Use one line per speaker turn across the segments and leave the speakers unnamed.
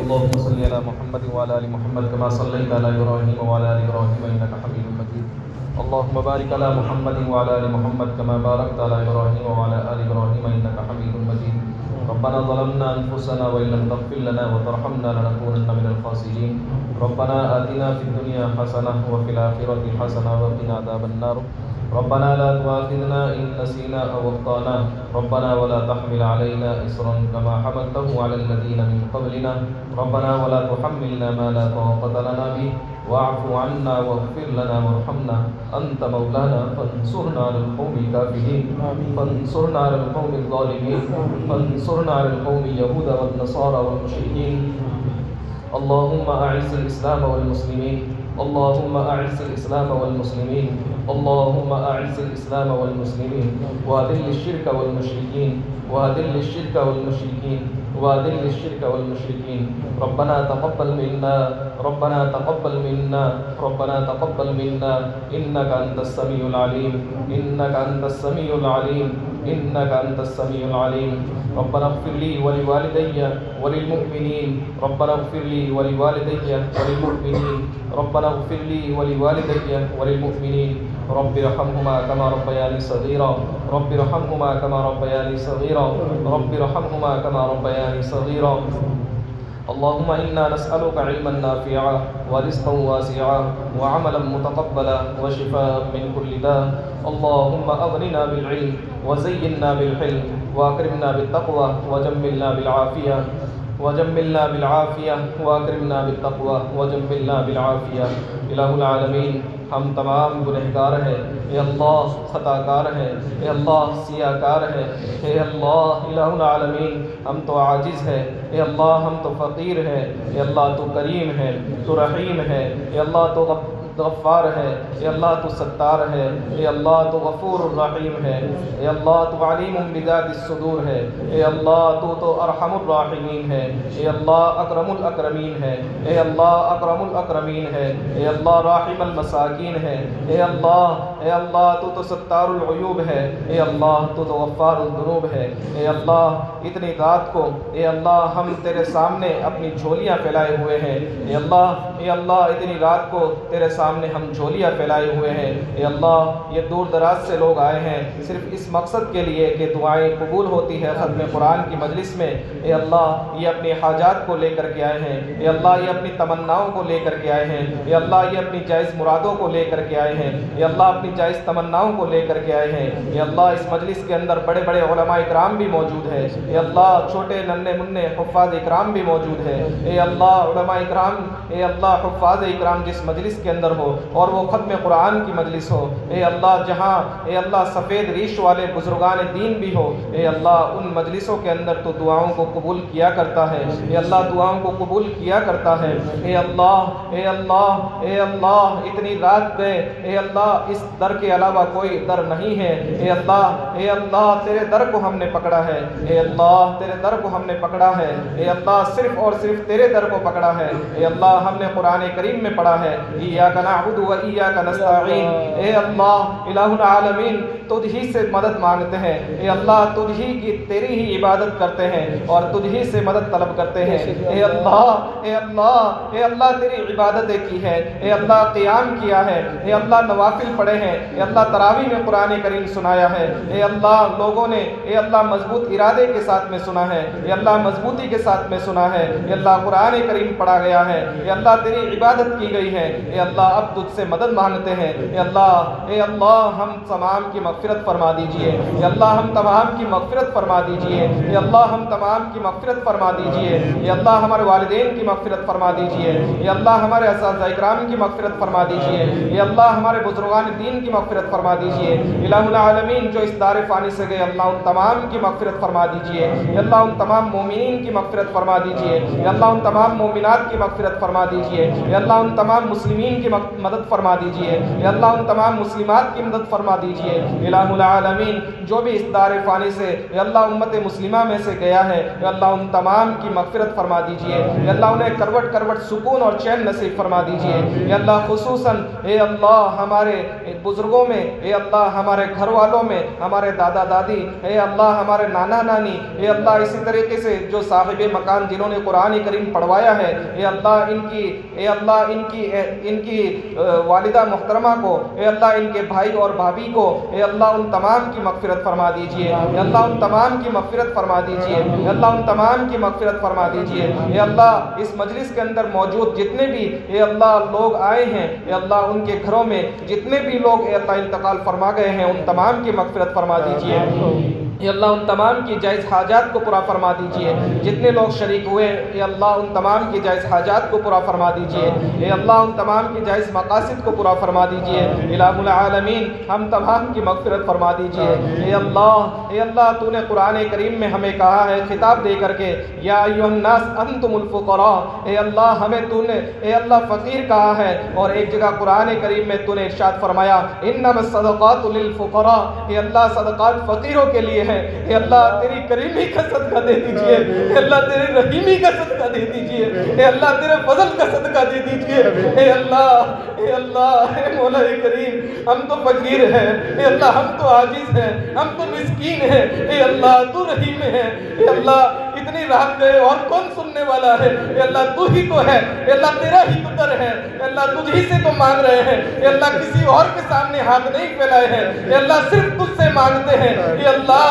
اللهم صل على محمد وعلى ال محمد كما صليت على ابراهيم وعلى ال ابراهيم انك حميد مجيد. اللهم بارك على محمد وعلى ال محمد كما باركت على ابراهيم وعلى ال ابراهيم انك حميد مجيد. ربنا ظلمنا انفسنا وان لم تغفر لنا وترحمنا لنكونن من الخاسرين. ربنا آتنا في الدنيا حسنة وفي الآخرة حسنة وقنا عذاب النار. ربنا لا تؤاخذنا إن نسينا أو أخطأنا. ربنا ولا تحمل علينا إصرا كما حملته على الذين من قبلنا. ربنا ولا تحملنا ما لا طاقة لنا به. واعف عنا واغفر لنا وارحمنا أنت مولانا فانصرنا على القوم الكافرين. فانصرنا على القوم الظالمين. فانصرنا على القوم اليهود والنصارى والمشركين. اللهم أعز الإسلام والمسلمين. اللهم أعز الإسلام والمسلمين. اللهم أعز الإسلام والمسلمين وأذل الشرك والمشركين. وأذل الشرك والمشركين. وأذل الشرك والمشركين. ربنا تقبل منا. ربنا تقبل منا. ربنا تقبل منا إنك أنت السميع العليم. إنك أنت السميع العليم. إنك أنت السميع العليم. ربنا اغفر لي ولوالدي وللمؤمنين. ربنا اغفر لي ولوالدي وللمؤمنين. ربنا اغفر لي ولوالدي وللمؤمنين. رب ارحمهما كما ربياني صغيرا. رب ارحمهما كما ربياني صغيرا. رب ارحمهما كما ربياني صغيرا. اللهم إنا نسألك علما نافعا ورزقا واسعا وعملا متقبلا وشفاء من كل داء. اللهم أغننا بالعلم وزينا بالحلم وأكرمنا بالتقوى وجملنا بالعافية. وجملنا بالعافية وأكرمنا بالتقوى وجملنا بالعافية. الہ العالمین ہم تمام گنہگار ہیں، اے اللہ خطا کار ہیں، اے اللہ سیاہ کار ہیں، اے اللہ الہ العالمین ہم تو عاجز ہیں، اے اللہ ہم تو فقیر ہیں، اے اللہ تو کریم ہے، تو رحیم ہے، اے اللہ تو غفار ہے، اے اللہ تو ستار ہے، اے اللہ تو غفور الرحیم ہے، اے اللہ تو علیم بذات الصدور ہے، اے اللہ تو ارحم الراحمین ہے، اے اللہ اکرم الاکرمین ہے، اے اللہ اکرم الاکرمین ہے، اے اللہ راحم المساکین ہے، اے اللہ تو ستار العیوب ہے، اے اللہ تو غفار الذنوب ہے، اے اللہ اتنی رات کو اے اللہ ہم تیرے سامنے اپنی جھولیاں پھیلائے ہوئے ہیں، اے اللہ اتنی رات کو تیرے سامنے ہم جھولیاں پھیلائے ہوئے ہیں، اے اللہ یہ دور دراز سے لوگ آئے ہیں صرف اس مقصد کے لیے کہ دعائیں قبول ہوتی ہے ختم قرآن کی مجلس میں، اے اللہ یہ اپنی حاجات کو لے کر کے آئے ہیں، اے اللہ یہ اپنی تمناؤں کو لے کر کے آئے ہیں، اے اللہ یہ اپنی جائز مرادوں کو لے کر کے آئے ہیں، اے اللہ اپنی جائز تمناؤں کو لے کر کے آئے ہیں، اے اللہ اس مجلس کے اندر بڑے بڑے علماء اکرام بھی موجود ہیں، اے اللہ چھوٹے ننھے منھے حفاظ اکرام بھی موجود ہیں، اے اللہ علماء اکرام، اے اللہ حفاظ اکرام جس مجلس کے اندر ہو اور وہ ختم قرآن کی مجلس ہو، اے اللہ جہاں اے اللہ سفید ریش والے بزرگان دین بھی ہو، اے اللہ ان مجلسوں کے اندر تو دعاؤں کو قبول کیا کرتا ہے، اے اللہ دعاؤں کو قبول کیا کرتا ہے، اے اللہ اتنی رات گئے، اے اللہ اس در کے علاوہ کوئی در نہیں ہے، اے اللہ تیرے در کو ہم نے پکڑا ہے، اے اللہ تیرے در کو ہم نے پکڑا ہے، اے اللہ صرف اور صرف تیرے در کو پکڑا ہے، اے اللہ ہم نے قرآن کریم میں پڑھا ہے ایاک نعبد و ایاک نستعین، اے اللہ الہ العالمین تجھ ہی سے مدد مانگتے ہیں، اے اللہ تجھ ہی کی تیری ہی عبادت کرتے ہیں اور تجھ ہی سے مدد طلب کرتے ہیں، اے اللہ تیری عبادتیں کی ہے، اے اللہ قیام کیا ہے، اے اللہ نوافل پڑھے ہیں، اے اللہ تراویح میں قرآن کریم سنایا ہے، اے اللہ لوگوں نے اے اللہ مضبوط ارادے کے ساتھ میں سنا ہے، اے اللہ مضبوطی کے ساتھ میں سنا ہے، اے اللہ قرآن کریم پڑھا گیا ہے، اے اللہ تیری عبادت کی گئی ہے، اے اللہ اب تجھ سے مدد مانگتے ہیں، اے اللہ ہم تمام کی مغفرت فرما دیجئے، اے اللہ ہم تمام کی مغفرت فرما دیجئے، اے اللہ ہم تمام کی مغفرت فرما دیجئے، اے اللہ ہمارے والدین کی مغفرت فرما دیجئے، اے اللہ ہمارے اساتذہ اکرام کی مغفرت فرما دیجئے، اے اللہ ہمارے بزرگان دین کی مغفرت فرما دیجئے، الہ العالمین جو اس دار فانی سے گئے اللہ ان تمام کی مغفرت فرما دیجئے، اے اللہ ان تمام مومنین کی مغفرت فرما دیجئے، اے اللہ ان تمام مومنات کی مغفرت فرما دیجئے، اے اللہ ان تمام مسلمین کی مدد فرما دیجئے، اے اللہ ان تمام مسلمات کی مدد فرما دیجئے، الہ العالمین جو بھی اس دار فانی سے اے اللہ امت مسلمہ میں سے گیا ہے اے اللہ ان تمام کی مغفرت فرما دیجئے، اے اللہ انہیں کروٹ کروٹ سکون اور چین نصیب فرما دیجئے، اے اللہ خصوصاً اے اللہ ہمارے بزرگوں میں، اے اللہ ہمارے گھر والوں میں، ہمارے دادا دادی، اے اللہ ہمارے نانا نانی، اے اللہ اسی طریقے سے جو صاحب مکان جنہوں نے قرآن کریم پڑھوایا ہے، اے اللہ ان کی والدہ محترمہ کو، اے اللہ ان کے بھائی اور بھابھی کو، اے اللہ ان تمام کی مغفرت فرما دیجئے، اے اللہ ان تمام کی مغفرت فرما دیجئے، اے اللہ ان تمام کی مغفرت فرما دیجئے، اے اللہ اس مجلس کے اندر موجود جتنے بھی اے اللہ لوگ آئے ہیں، اے اللہ ان کے گھروں میں جتنے بھی لوگ اے اللہ انتقال فرما گئے ہیں ان تمام کی مغفرت فرما دیجئے، اے اللہ ان تمام کی جائز حاجات کو پورا فرما دیجئے، جتنے لوگ شریک ہوئے اے اللہ ان تمام کی جائز حاجات کو پورا فرما دیجئے، اے اللہ ان تمام کی جائز مقاصد کو پورا فرما دیجئے، الہ العالمین ہم تمام کی مغفرت فرما دیجئے، اے اللہ تو نے قرآن کریم میں ہمیں کہا ہے خطاب دے کر کے یا ایھا الناس انتم الفقراء، اے اللہ ہمیں تو نے اے اللہ فقیر کہا ہے، اور ایک جگہ قرآن کریم میں تو نے ارشاد فرمایا انما الصدقات للفقراء، اے اللہ صدقات فقیروں کے لیے ہیں، اے اللہ تیری کریمی کا صدقہ دے دیجئے، اے اللہ تیری رحیمی کا صدقہ دے دیجئے، اے اللہ تیرے فضل کا صدقہ دے دیجئے، اے اللہ اے مولا کریم ہم تو فقیر ہیں، اے اللہ ہم تو عاجز ہیں، ہم تو مسکین ہیں، اے اللہ تو رحیم ہے، اے اللہ اتنی رات گئے اور کون سننے والا ہے، اے اللہ تو ہی تو ہے، اے اللہ تیرا ہی تو در ہے، اے اللہ تجھ ہی سے تو مانگ رہے ہیں، اے اللہ کسی اور کے سامنے ہاتھ نہیں پھیلائے ہیں، اے اللہ صرف تجھ سے مانگتے ہیں، اے اللہ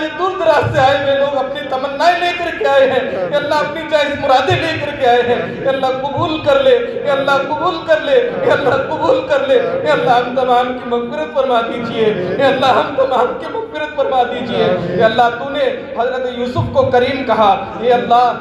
یہ دور دراز سے آئے ہوئے لوگ اپنی تمنائیں لے کر کے آئے ہیں، اے اللہ اپنی جائز مرادیں لے کر کے آئے ہیں، اے اللہ قبول کر لے، اے اللہ قبول کر لے، اے اللہ قبول کر لے، اے اللہ ہم تمام کی مغفرت فرما دیجئے، اے اللہ ہم تمام کی مغفرت فرما دیجئے، اے اللہ تو نے حضرت یوسف کو کریم کہا، اے اللہ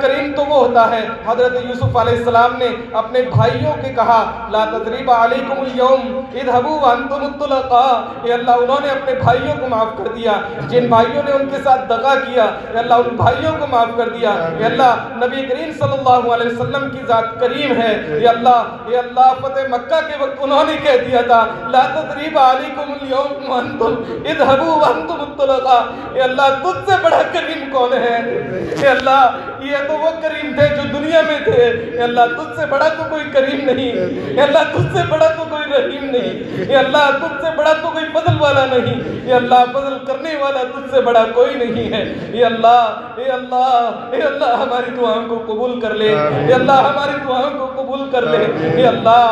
کریم تو وہ ہوتا ہے، حضرت یوسف علیہ السلام نے اپنے بھائیوں کے کہا لا تثریب علیکم اليوم اذهبوا وانتم الطلقاء، اے اللہ انہوں نے اپنے بھائیوں کو معاف کر دیا، جن بھائیوں نے ان کے ساتھ دغا کیا اے اللہ ان بھائیوں کو معاف کر دیا، اے اللہ نبی کریم صلی اللہ علیہ وسلم کی ذات کریم ہے، اے اللہ فتح مکہ کے وقت انہوں نے کہہ دیا تھا لا تثریب علیکم اليوم وانتم اذهبوا وانتم الطلقاء، اے اللہ تجھ سے بڑا کریم کون ہے، اے اللہ یہ تو وہ کریم تھے جو دنیا میں تھے، اے اللہ تجھ سے بڑا تو کوئی کریم نہیں، اے اللہ تجھ سے بڑا تو کوئی رحیم نہیں، اے اللہ تجھ سے بڑا تو کوئی فضل والا نہیں، اے اللہ فضل کرنے والا تجھ سے بڑا کوئی نہیں ہے، اے اللہ ہماری دعاؤں کو قبول کر لے، اے اللہ ہماری دعاؤں کو قبول کر لے، اے اللہ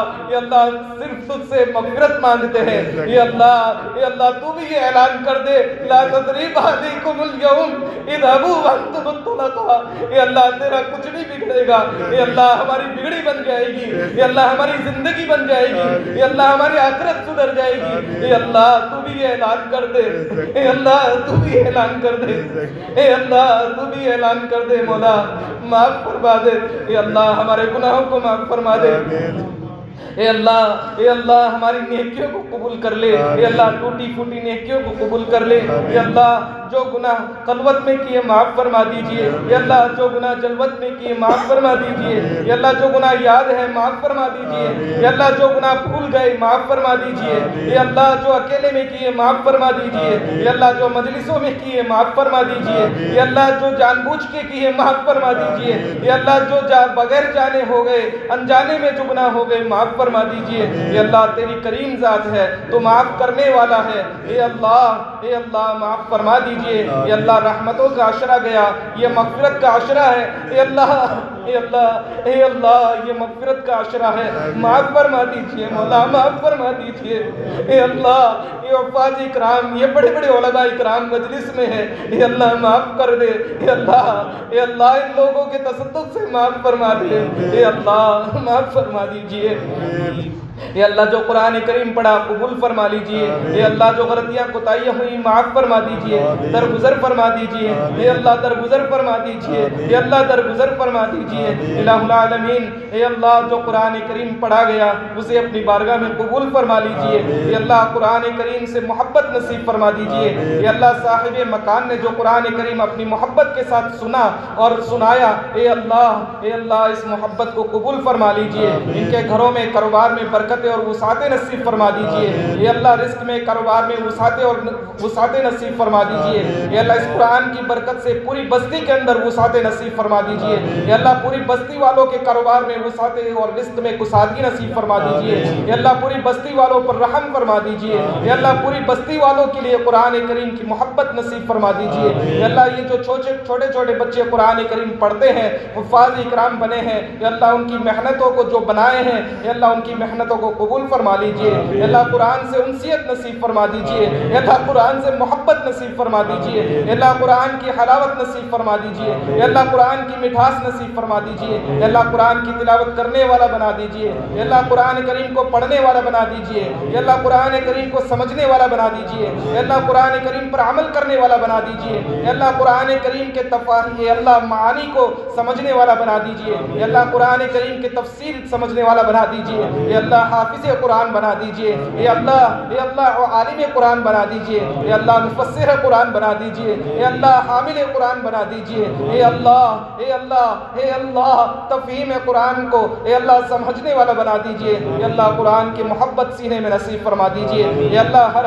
صرف تجھ سے مغفرت مانگتے ہیں، اے اللہ تو بھی یہ اعلان کر دے لا تثریب علیکم اليوم اذهبوا وانتم الطلقاء، اے اللہ تیرا کچھ نہیں بگڑے گا، اے اللہ ہماری بگڑی بن جائے گی، اے اللہ ہماری زندگی بن جائے گی، اے اللہ ہماری آخرت سدھر جائے گی، اے اللہ تو بھی یہ اعلان کر دے، اے اللہ تو بھی اعلان کر دے، اے اللہ تو بھی اعلان کر دے، مولا معاف فرما دے، اے اللہ ہمارے گناہوں کو معاف فرما دے، اے اللہ ہماری نیکیوں کو قبول کر لے، اے اللہ ٹوٹی پھوٹی نیکیوں کو قبول کر لے، اے اللہ جو گناہ خلوت میں کیے معاف فرما دیجئے، اے اللہ جو گناہ جلوت میں کیے معاف فرما دیجئے، اے اللہ جو گناہ یاد ہے معاف فرما دیجئے، اے اللہ جو گناہ بھول گئے معاف فرما دیجئے، اے اللہ جو اکیلے میں کیے معاف فرما دیجئے، اے اللہ جو مجلسوں میں کیے معاف فرما دیجئے، اے اللہ جو جان بوجھ کے کیے معاف فرما دیجئے، اے اللہ جو بغیر جانے ہو گئے انجانے میں جو گناہ ہو گئے معاف فرما دیجئے، اے اللہ تیری کریم ذات ہے تو معاف کرنے والا ہے، اے اللہ معاف فرما دیجئے، اے اللہ رحمتوں کا عشرہ گیا یہ مغفرت کا عشرہ ہے، اے اللہ یہ مغفرت کا عشرہ ہے، معاف فرما دیجئے مولا معاف فرما دیجئے، اے اللہ یہ حفاظ اکرام یہ بڑے بڑے علماء اکرام مجلس میں ہیں، اے اللہ معاف کر دے، اے اللہ ان لوگوں کے تصدق سے معاف فرما دے، اے اللہ معاف فرما دیجئے، اے اللہ جو قرآن کریم پڑھا قبول فرما لیجئے، اے اللہ جو غلطیاں کوتاہیاں ہوئی معاف فرما دیجئے، درگزر فرما دیجئے، اے اللہ درگزر فرما دیجئے، اے اللہ درگزر فرما دیجئے، الہ العالمین اے اللہ جو قرآن کریم پڑھا گیا اسے اپنی بارگاہ میں قبول فرما لیجئے، اے اللہ قرآن کریم سے محبت نصیب فرما دیجئے، اے اللہ صاحب مکان نے جو قرآن کریم اپنی محبت کے ساتھ سنا اور سنایا، اے اللہ اس محبت کو قبول فرما لیجئے، ان کے گھروں میں کاروبار میں برکت برکتیں اور وسعتیں نصیب فرما دیجئے. اے اللہ رزق میں کاروبار میں وسعتیں نصیب فرما دیجئے. اے اللہ اس قرآن کی برکت سے پوری بستی کے اندر وسعتیں نصیب فرما دیجئے. اے اللہ پوری بستی والوں کے کاروبار میں وسعتیں اور رزق میں کسادگی نصیب فرما دیجئے. اے اللہ پوری بستی والوں پر رحم فرما دیجئے. اے اللہ پوری بستی والوں کے لیے قرآن کریم کی محبت نصیب فرما دیجئے. اے اللہ یہ جو چھوٹے چھوٹے بچے قرآن کریم پڑھتے ہیں حفاظ اکرام بنے ہیں، اے اللہ ان کی محنتوں کو جو بنائے ہیں اے اللہ ان کی محنتوں کو قبول فرما لیجئے. اے اللہ قرآن سے انسیت نصیب فرما دیجئے. اے اللہ قرآن سے محبت نصیب فرما دیجئے. اے اللہ قرآن کی حلاوت نصیب فرما دیجئے. اے اللہ قرآن کی مٹھاس نصیب فرما دیجئے. اے اللہ قرآن کی تلاوت کرنے والا بنا دیجئے. اے اللہ قرآن کریم کو پڑھنے والا بنا دیجئے. اے اللہ قرآن کریم کو سمجھنے والا بنا دیجئے. اے اللہ قرآن کریم پر عمل کرنے والا بنا دیجئے. اے اللہ قرآن کریم کے اے اللہ معانی کو سمجھنے والا بنا دیجئے. اے اللہ قرآن کریم کے تفسیر سمجھنے والا بنا دیجئے. اے اللہ حافظ قرآن بنا دیجئے. اے اللہ عالم قرآن بنا دیجئے. اے اللہ مفسر قرآن بنا دیجئے. اے اللہ حامل قرآن بنا دیجئے. اے اللہ تفہیم قرآن کو اے اللہ سمجھنے والا بنا دیجئے. اے اللہ قرآن کی محبت سینے میں نصیب فرما دیجئے. اے اللہ ہر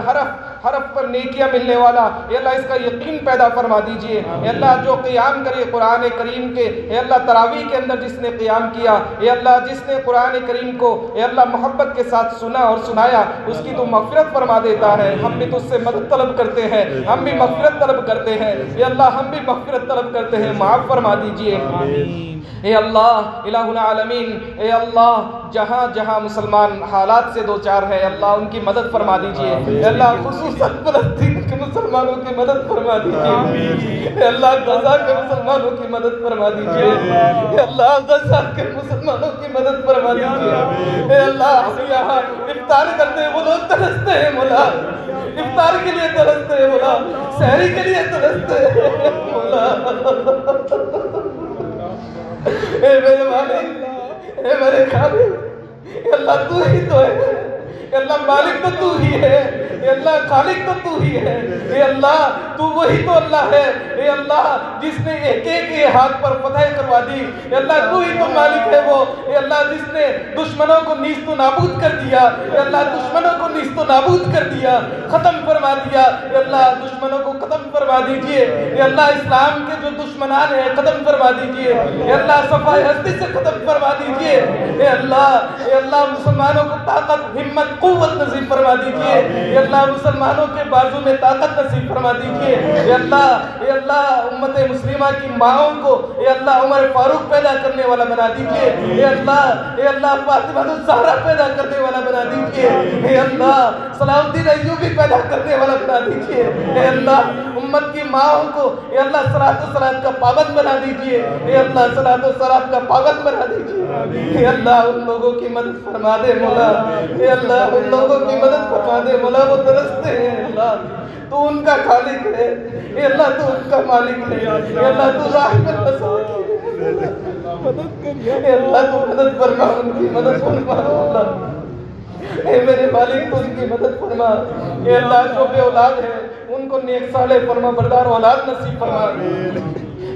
حرف پر نیکیاں ملنے والا اے اللہ اس کا یقین پیدا فرما دیجئے. اے اللہ جو قیام کرے قرآن کریم کے اے اللہ تراویح کے اندر جس نے قیام کیا اے اللہ جس نے قرآن کریم کو اے اللہ محبت کے ساتھ سنا اور سنایا اس کی تو مغفرت فرما دیتا ہے. ہم بھی تجھ سے مدد طلب کرتے ہیں، ہم بھی مغفرت طلب کرتے ہیں. اے اللہ ہم بھی مغفرت طلب کرتے ہیں، معاف فرما دیجئے. اے اللہ الہ العالمین، اے اللہ جہاں جہاں مسلمان حالات سے دو چار ہے اللہ ان کی مدد فرما دیجئے. اے اللہ خصوصاً فلسطین کے مسلمانوں کی مدد فرما دیجئے. اے اللہ غزہ کے مسلمانوں کی مدد فرما دیجئے. اے اللہ غزہ کے مسلمانوں کی مدد فرما دیجئے. اے اللہ ہم یہاں افطار کرتے ہیں وہ لوگ ترستے ہیں مولا، افطار کے لیے ترستے ہیں مولا، سحری کے لیے ترستے ہیں مولا. اے میرے مالک، اے میرے خالق، اے اللہ تو ہی تو ہے. اے اللہ مالک تو ہی ہے. اے اللہ خالق تو ہی ہے. اے اللہ تو وہی تو اللہ ہے. اے اللہ جس نے ایک ایک ہاتھ پر فتح کروا دی. اے اللہ تو ہی تو مالک ہے وہ. اے اللہ جس نے دشمنوں کو نیست و نابود کر دیا. اے اللہ دشمنوں کو نیست و نابود کر دیا، ختم فرما دیا. اے اللہ دشمنوں کو ختم فرما دیجئے. اے اللہ اسلام کے جو دشمنان ہیں ختم فرما دیجئے. اے اللہ صفائے ہستی سے ختم فرما دیجئے. اے اللہ مسلمانوں کو طاقت، ہمت، قوت نصیب فرما دیجئے. اے اللہ مسلمانوں کے بازو میں طاقت نصیب فرما دیجئے. اے اللہ امت مسلمہ کی ماؤں کو اے اللہ عمر فاروق پیدا کرنے والا بنا دیجئے. اے اللہ فاطمہ الزہرا پیدا کرنے والا بنا دیجئے. اے اللہ صلاح الدین ایوبی پیدا کرنے والا بنا دیجئے. اے اللہ امت کی ماؤں کو اے اللہ صلاۃ و صلاۃ کا پابند بنا دیجئے. اے اللہ صلاۃ و صلاۃ کا پابند بنا دیجئے. اے اللہ ان لوگوں کی مدد فرما دے مولا. اے اللہ ان لوگوں کی مدد فرما دے مولا، وہ ترستے ہیں. اللہ تو ان کا خالق ہے. اے اللہ تو ان کا مالک ہے. اے اللہ تو راحم المساکین ہے. مدد کر. اے اللہ تو مدد فرما، ان کی مدد فرما. اللہ اے میرے مالک تو ان کی مدد فرما. اے اللہ جو بے اولاد ہے ان کو نیک صالح فرما بردار اولاد نصیب فرما.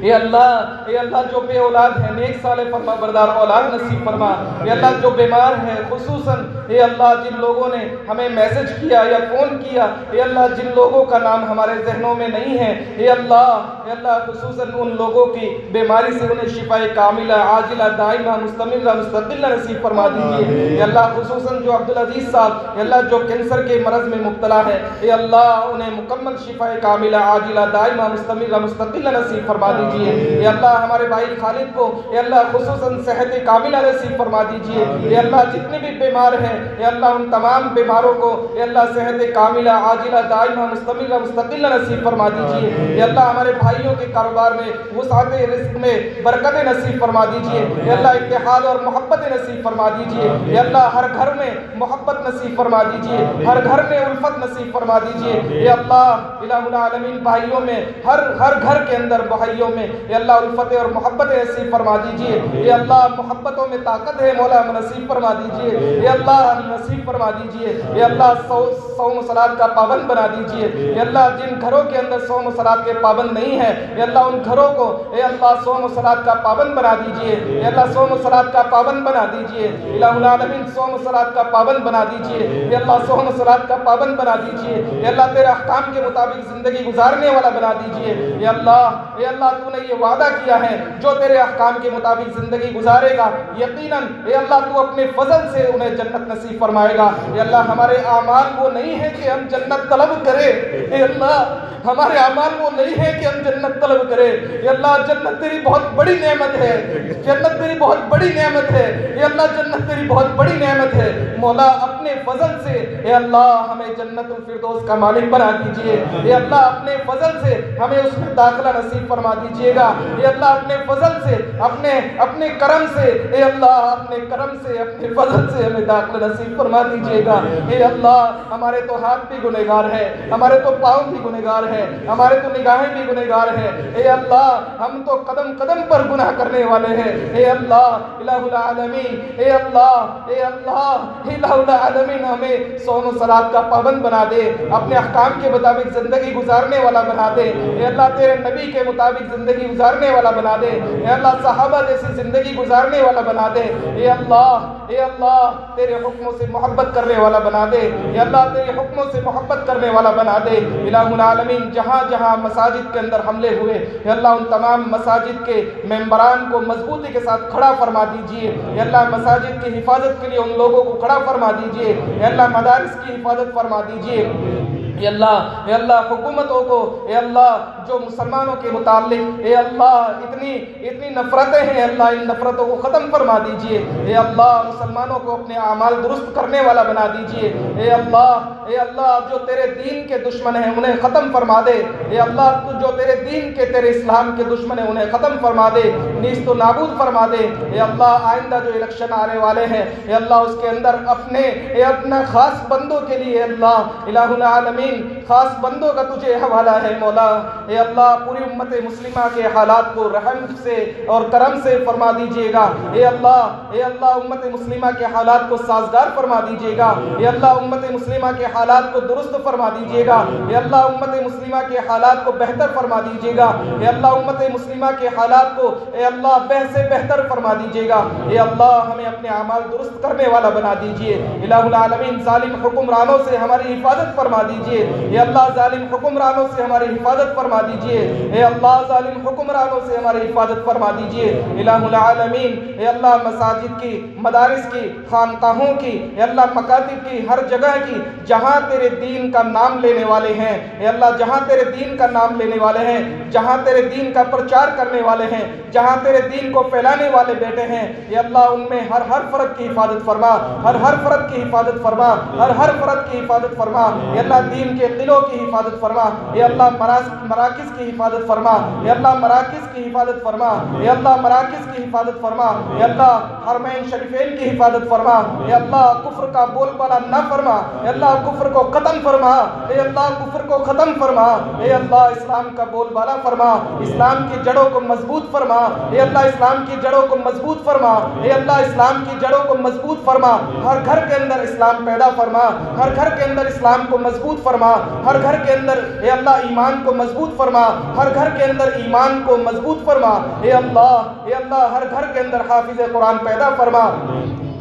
اے اللہ جو بے اولاد ہے نیک صالح فرما بردار اولاد نصیب فرما. اے اللہ جو بیمار ہے خصوصاً اے اللہ جن لوگوں نے ہمیں میسج کیا یا فون کیا اے اللہ جن لوگوں کا نام ہمارے ذہنوں میں نہیں ہے اے اللہ خصوصاً ان لوگوں کی بیماری سے انہیں شفائے کاملہ عاجلہ دائمہ مستمرہ مستقلہ نصیب فرما دیجیے. اے اللہ خصوصاً جو عبدالعزیز صاحب اے اللہ جو کینسر کے مرض میں مبتلا ہے اے اللہ انہیں مکمل شفائے کاملہ عاجلہ دائمہ مستمرہ مستقلہ نصیب فرما دیجیے. اے اللہ ہمارے بھائی خالد کو اے اللہ خصوصاً صحت کاملہ نصیب فرما دیجیے. اے اللہ جتنے بھی بیمار ہیں اے اللہ ان تمام بیماروں کو اے اللہ صحت کاملہ عاجلہ دائمہ مستمرہ مستقلہ نصیب فرما دیجیے. اے اللہ ہمارے بھائیوں کے کاروبار میں وسعت رزق میں برکت نصیب فرما دیجیے. اے اللہ اتحاد اور محبت نصیب فرما دیجیے. اے اللہ ہر گھر میں محبت نصیب فرما دیجیے، ہر گھر میں الفت نصیب فرما دیجیے. اے اللہ الہ العالمین بھائیوں میں ہر گھر کے اندر بھائیوں میں میں اے اللہ الفت اور محبت نصیب فرما دیجئے، اے اللہ محبتوں میں طاقت ہے مولا نصیب فرما دیجئے، اے اللہ نصیب فرما دیجئے، اے اللہ صوم و صلات کا پابند بنا دیجئے، اے اللہ جن گھروں کے اندر صوم و صلات کے پابند نہیں ہیں اے اللہ ان گھروں کو اے اللہ صوم و صلات کا پابند بنا دیجئے، اے اللہ صوم و صلات کا پابند بنا دیجئے، الہ العالمین صوم و صلات کا پابند بنا دیجئے، اے اللہ صوم و صلات کا پابند بنا دیجئے، اے اللہ تیرے احکام کے مطابق زندگی گزارنے والا بنا دیجئے، اے اللہ تو نے یہ وعدہ کیا ہے جو تیرے احکام کے مطابق زندگی گزارے گا یقیناً اے اللہ تو اپنے فضل سے انہیں جنت نصیب فرمائے گا۔ اے اللہ ہمارے اعمال وہ نہیں ہے کہ ہم جنت طلب کریں، اے اللہ ہمارے اعمال وہ نہیں ہے کہ ہم جنت طلب کریں، اے اللہ جنت تیری بہت بڑی نعمت ہے، جنت تیری بہت بڑی نعمت ہے، اے اللہ جنت تیری بہت بڑی نعمت ہے، مولا اپنے فضل سے اے اللہ ہمیں جنت الفردوس کا مالک بنا دیجئے، اے اللہ اپنے فضل سے ہمیں اس میں داخلہ نصیب فرما دیجئے گا، اے اللہ اپنے فضل سے اپنے کرم سے اے اللہ اپنے کرم سے اپنے فضل سے ہمیں داخلہ نصیب فرما دیجئے گا، اے اللہ ہمارے تو ہاتھ بھی گنہگار ہے، ہمارے تو پاؤں بھی گنہگار ہے، ہمارے تو نگاہیں بھی گنہگار ہیں، اے اللہ ہم تو قدم قدم پر گناہ کرنے والے ہیں، اے اللہ الہ العالمین اے اللہ الہ العالمین ہمیں صوم و صلات کا پابند بنا دے، اپنے احکام کے مطابق زندگی گزارنے والا بنا دے، اے اللہ تیرے نبی کے مطابق زندگی گزارنے والا بنا دے، اے اللہ صحابہ جیسی زندگی گزارنے والا بنا دے، اے اللہ تیرے حکموں سے محبت کرنے والا بنا دے، اے اللہ تیرے حکموں سے محبت کرنے والا بنا دے، الہ العالمین جہاں جہاں مساجد کے اندر حملے ہوئے اے اللہ ان تمام مساجد کے ممبران کو مضبوطی کے ساتھ کھڑا فرما دیجئے، اے اللہ مساجد کی حفاظت کے لیے ان لوگوں کو کھڑا فرما دیجئے، اے اللہ مدارس کی حفاظت فرما دیجئے، اے اللہ حکومتوں کو اے اللہ جو مسلمانوں کے متعلق اے اللہ اتنی نفرتیں ہیں اللہ ان نفرتوں کو ختم فرما دیجئے، اے اللہ مسلمانوں کو اپنے اعمال درست کرنے والا بنا دیجئے، اے اللہ جو تیرے دین کے دشمن ہیں انہیں ختم فرما دے، اے اللہ تو جو تیرے دین کے تیرے اسلام کے دشمن ہیں انہیں ختم فرما دے، نیست و نابود فرما دے، اے اللہ آئندہ جو الیکشن آنے والے ہیں اے اللہ اس کے اندر اپنا خاص بندوں کے لیے اللہ الہ العالمین خاص بندوں کا تجھے حوالہ ہے مولا، اے اللہ پوری امت مسلمہ کے حالات کو رحم سے اور کرم سے فرما دیجئے گا، اے اللہ امت مسلمہ کے حالات کو سازگار فرما دیجئے گا، اے اللہ امت مسلمہ کے حالات کو درست فرما دیجئے گا، اے اللہ امت مسلمہ کے حالات کو بہتر فرما دیجئے گا، اے اللہ امت مسلمہ کے حالات کو اے اللہ سے بہتر فرما دیجئے گا، اے اللہ ہمیں اپنے اعمال درست کرنے والا بنا دیجئے، الہ العالمین ظالم حکمرانوں سے ہماری حفاظت فرما دیجئے، اے اللہ ظالم حکمرانوں سے ہماری حفاظت فرما دیجئے، اے اللہ ظالم حکمرانوں سے ہماری حفاظت فرما دیجئے، الہ العالمین اے اللہ مساجد کی مدارس کی خانقاہوں کی اے اللہ مکاتب کی ہر جگہ کی جہاں تیرے دین کا نام لینے والے ہیں اے اللہ جہاں تیرے دین کا نام لینے والے ہیں جہاں تیرے دین کا پرچار کرنے والے ہیں جہاں تیرے دین کو پھیلانے والے بیٹے ہیں اے اللہ ان میں ہر فرد کی حفاظت فرما، ہر فرد کی حفاظت فرما، ہر فرد کی حفاظت فرما، اے اللہ دین کے قلعوں کی حفاظت فرما، اے اللہ مراکز کی حفاظت فرما، اے اللہ مراکز کی حفاظت فرما، اے اللہ مراکز کی حفاظت فرما، اے اللہ حرمین شریفین کی حفاظت فرما، اے اللہ کفر کا بول بالا نہ فرما، اے اللہ کفر کو ختم فرما، اے اللہ کفر کو ختم فرما، اے اللہ اسلام کا بول بالا فرما، اسلام کی جڑوں کو مضبوط فرما، اے اللہ اسلام کی جڑوں کو مضبوط فرما، اے اللہ اسلام کی جڑوں کو مضبوط فرما، ہر گھر کے اندر اسلام پیدا فرما، ہر گھر کے اندر اسلام کو مضبوط فرما، ہر گھر کے اندر اے اللہ ایمان کو مضبوط فرما، ہر گھر کے اندر ایمان کو مضبوط فرما، اے اللہ ہر گھر کے اندر حافظ قرآن پیدا فرما،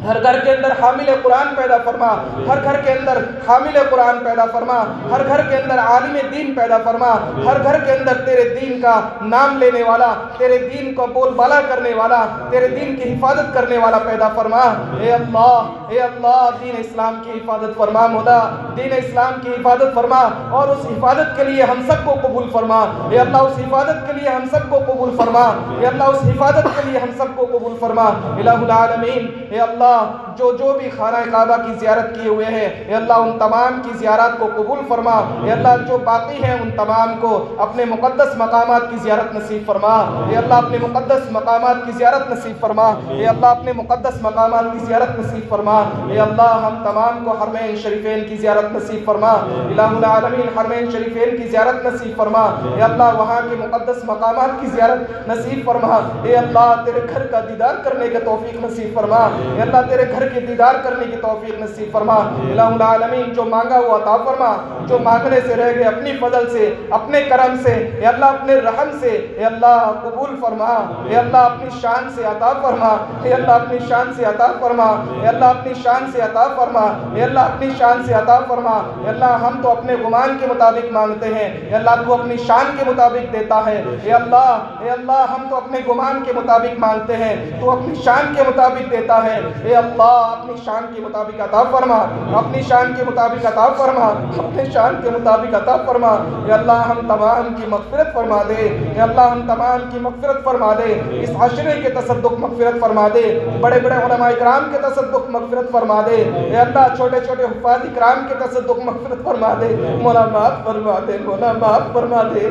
ہر گھر کے اندر حامل قرآن پیدا فرما، ہر گھر کے اندر حامل قرآن پیدا فرما، ہر گھر کے اندر عالم دین پیدا فرما، ہر گھر کے اندر تیرے دین کا نام لینے والا، تیرے دین کو بول بالا کرنے والا، تیرے دین کی حفاظت کرنے والا پیدا فرما، اے اللہ دین اسلام کی حفاظت فرما مولا، دین اسلام کی حفاظت فرما اور اس حفاظت کے لیے ہم سب کو قبول فرما، اے اللہ اس حفاظت کے لیے ہم سب کو قبول فرما، اے اللہ اس حفاظت کے لیے ہم سب کو قبول فرما، الہ العالمین اے اللہ
اللہ جو بھی خانہ کعبہ کی زیارت کیے ہوئے ہیں اے اللہ ان تمام کی زیارت کو قبول فرما۔ اے اللہ جو باقی ہیں ان تمام کو اپنے مقدس مقامات کی زیارت نصیب فرما۔ اے اللہ اپنے مقدس مقامات کی زیارت نصیب فرما۔ اے اللہ اپنے مقدس مقامات کی زیارت نصیب فرما۔ اے اللہ ہم تمام کو حرمین شریفین کی زیارت نصیب فرما۔ الہ العالمین حرمین شریفین کی زیارت نصیب فرما۔ اے اللہ وہاں کے مقدس مقامات کی زیارت نصیب فرما۔ اے اللہ تیرے گھر کا دیدار کرنے کا توفیق نصیب فرما۔ اے اللہ تیرے گھر کے دیدار کرنے کی توفیق نصیب فرما۔ الہ العالمین جو مانگا ہوا عطا فرما، جو مانگنے سے رہ گئے اپنی فضل سے، اپنے کرم سے، اے اللہ اپنے رحم سے اے اللہ قبول فرما۔ اے اللہ اپنی شان سے عطا فرما۔ اے اللہ اپنی شان سے عطا فرما۔ اے اللہ اپنی شان سے عطا فرما۔ اے اللہ اپنی شان سے عطا فرما۔ اے اللہ ہم تو اپنے گمان کے مطابق مانگتے ہیں، اے اللہ تو اپنی شان کے مطابق دیتا ہے۔ اے اللہ ہم تو اپنے گمان کے مطابق مانگتے ہیں، تو اپنی شان کے مطابق دیتا ہے۔ اے اللہ اپنی شان کے مطابق عطا فرما، اپنی شان کے مطابق عطا فرما، اپنے شان کے مطابق عطا فرما۔ اے اللہ ہم تمام کی مغفرت فرما دے۔ اے اللہ ہم تمام کی مغفرت فرما دے۔ اس عشرے کے تصدق مغفرت فرما دے، بڑے بڑے علماء اکرام کے تصدق مغفرت فرما دے۔ اے اللہ چھوٹے چھوٹے حفاظ اکرام کے تصدق مغفرت فرما دے۔ مولا معاف فرما دے، مولا معاف فرما دے،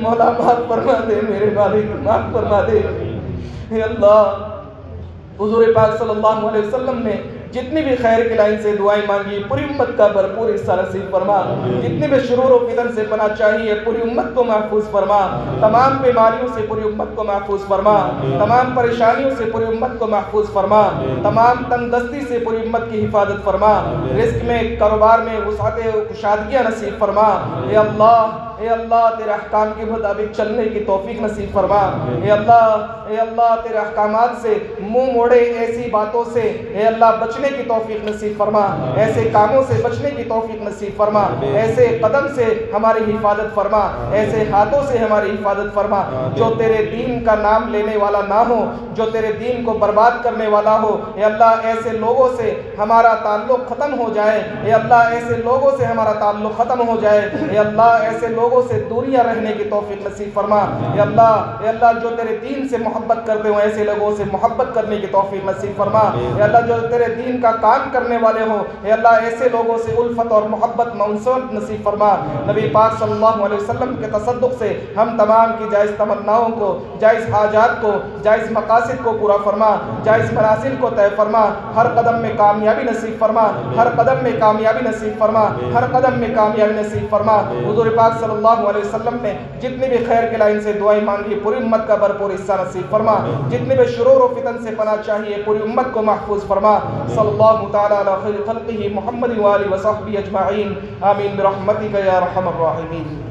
مولا معاف فرما دے، میرے مالک معاف فرما دے۔ اے اللہ حضور پاک صلی اللہ علیہ وسلم نے جتنی بھی خیر کی لائن سے دعائیں مانگی پوری امت کا بھرپور حصہ نصیب فرما۔ جتنی بھی شرور و فتن سے پناہ چاہیے پوری امت کو محفوظ فرما۔ تمام بیماریوں سے پوری امت کو محفوظ فرما۔ تمام پریشانیوں سے پوری امت کو محفوظ فرما۔ تمام تندرستی سے پوری امت کی حفاظت فرما۔ رزق میں، کاروبار میں وسعت و کشادگیاں نصیب فرما۔ اے اللہ تیرے احکام کے مطابق چلنے کی توفیق نصیب فرما۔ اے اللہ تیرے احکامات سے منہ موڑے ایسی باتوں سے اے اللہ بچنے کی توفیق نصیب فرما۔ ایسے کاموں سے بچنے کی توفیق نصیب فرما۔ ایسے قدم سے ہماری حفاظت فرما، ایسے ہاتھوں سے ہماری حفاظت فرما جو تیرے دین کا نام لینے والا نہ ہو، جو تیرے دین کو برباد کرنے والا ہو۔ اے اللہ ایسے لوگوں سے ہمارا تعلق ختم ہو جائے۔ اے اللہ ایسے لوگوں سے ہمارا تعلق ختم ہو جائے۔ اے اللہ ایسے لوگوں سے دوریاں رہنے کی توفیق نصیب فرما۔ اے اللہ جو تیرے دین سے محبت کرتے ہوں ایسے لوگوں سے محبت کرنے کی توفیق نصیب فرما۔ اے اللہ جو تیرے دین کا کام کرنے والے ہوں اے اللہ ایسے لوگوں سے الفت اور محبت منصوب نصیب فرما۔ نبی پاک صلی اللہ علیہ وسلم کے تصدق سے ہم تمام کی جائز تمناؤں کو، جائز حاجات کو، جائز مقاصد کو پورا فرما، جائز منازل کو طے فرما۔ ہر قدم میں کامیابی نصیب فرما، ہر قدم میں کامیابی نصیب فرما، ہر قدم میں کامیابی نصیب فرما۔ حضور پاک صلی اللہ علیہ وسلم نے جتنی بھی خیر کے لائن سے دعائیں مانگی پوری امت کا بھرپور حصہ نصیب فرما۔ جتنے بھی شرور و فتن سے پناہ چاہیے پوری امت کو محفوظ فرما۔ صلی اللہ تعالی علی خیر خلقہ محمد و آلہ و صحبہ اجمعین، آمین برحمتک یا ارحم الراحمین۔